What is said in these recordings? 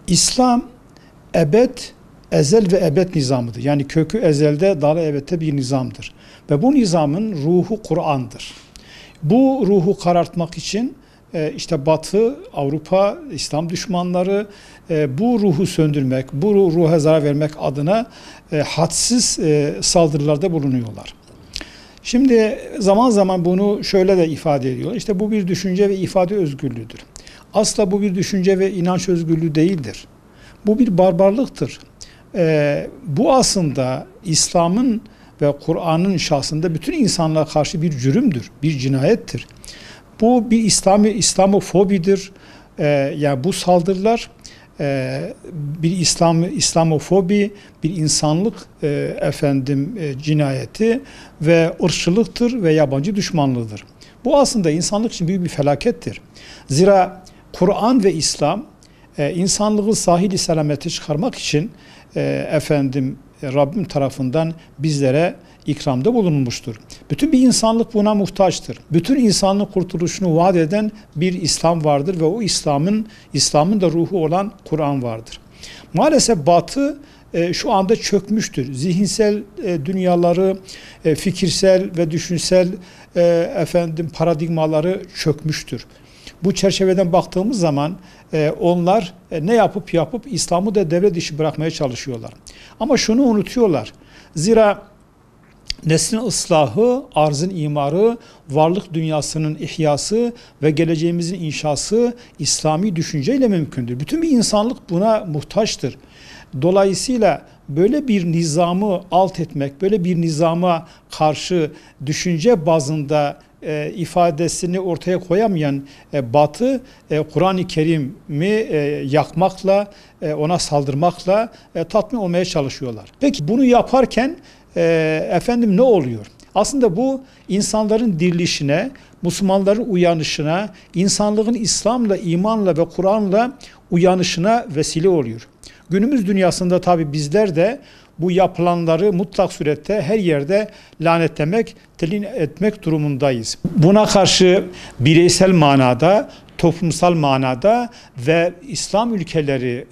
İslam ezel ve ebed nizamıdır. Yani kökü ezelde, dalı ebedde bir nizamdır. Ve bu nizamın ruhu Kur'an'dır. Bu ruhu karartmak için işte Batı, Avrupa, İslam düşmanları bu ruhu söndürmek, bu ruha zarar vermek adına hadsiz saldırılarda bulunuyorlar. Şimdi zaman zaman bunu şöyle de ifade ediyor. İşte bu bir düşünce ve ifade özgürlüğüdür. Asla bu bir düşünce ve inanç özgürlüğü değildir. Bu bir barbarlıktır. Bu aslında İslam'ın ve Kur'an'ın şahsında bütün insanlığa karşı bir cürümdür, bir cinayettir. Bu bir İslamofobidir. Yani bu saldırılar bir İslamofobi, bir insanlık cinayeti ve ırkçılıktır ve yabancı düşmanlığıdır. Bu aslında insanlık için büyük bir felakettir. Zira Kur'an ve İslam insanlığı sahil-i selamete çıkarmak için Rabbim tarafından bizlere ikramda bulunmuştur. Bütün bir insanlık buna muhtaçtır. Bütün insanlık kurtuluşunu vaat eden bir İslam vardır ve o İslam'ın da ruhu olan Kur'an vardır. Maalesef Batı şu anda çökmüştür. Zihinsel dünyaları, fikirsel ve düşünsel paradigmaları çökmüştür. Bu çerçeveden baktığımız zaman onlar ne yapıp İslam'ı da devre dışı bırakmaya çalışıyorlar. Ama şunu unutuyorlar. Zira neslin ıslahı, arzın imarı, varlık dünyasının ihyası ve geleceğimizin inşası İslami düşünceyle mümkündür. Bütün bir insanlık buna muhtaçtır. Dolayısıyla böyle bir nizamı alt etmek, böyle bir nizama karşı düşünce bazında ifadesini ortaya koyamayan Batı, Kur'an-ı Kerim'i yakmakla, ona saldırmakla tatmin olmaya çalışıyorlar. Peki bunu yaparken ne oluyor? Aslında bu insanların dirilişine, Müslümanların uyanışına, insanlığın İslam'la, imanla ve Kur'an'la uyanışına vesile oluyor. Günümüz dünyasında tabi bizler de bu yapılanları mutlak surette her yerde lanetlemek, telin etmek durumundayız. Buna karşı bireysel manada, toplumsal manada ve İslam ülkeleri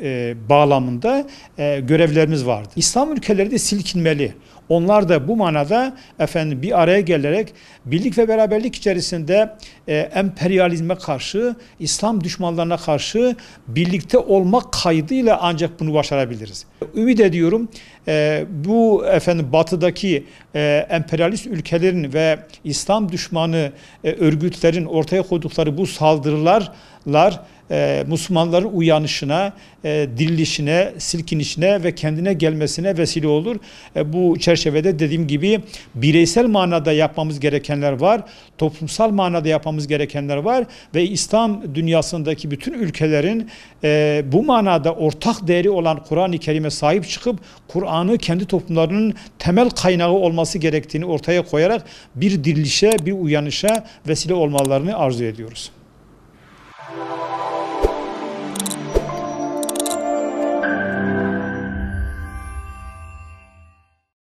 bağlamında görevlerimiz vardır. İslam ülkeleri de silkinmeli. Onlar da bu manada bir araya gelerek birlik ve beraberlik içerisinde emperyalizme karşı, İslam düşmanlarına karşı birlikte olmak kaydıyla ancak bunu başarabiliriz. Ümit ediyorum bu batıdaki emperyalist ülkelerin ve İslam düşmanı örgütlerin ortaya koydukları bu saldırılar Müslümanların uyanışına, dirilişine, silkinişine ve kendine gelmesine vesile olur. Bu çerçevede dediğim gibi bireysel manada yapmamız gerekenler var, toplumsal manada yapmamız gerekenler var ve İslam dünyasındaki bütün ülkelerin bu manada ortak değeri olan Kur'an-ı Kerim'e sahip çıkıp Kur'an'ı kendi toplumlarının temel kaynağı olması gerektiğini ortaya koyarak bir dirilişe, bir uyanışa vesile olmalarını arzu ediyoruz.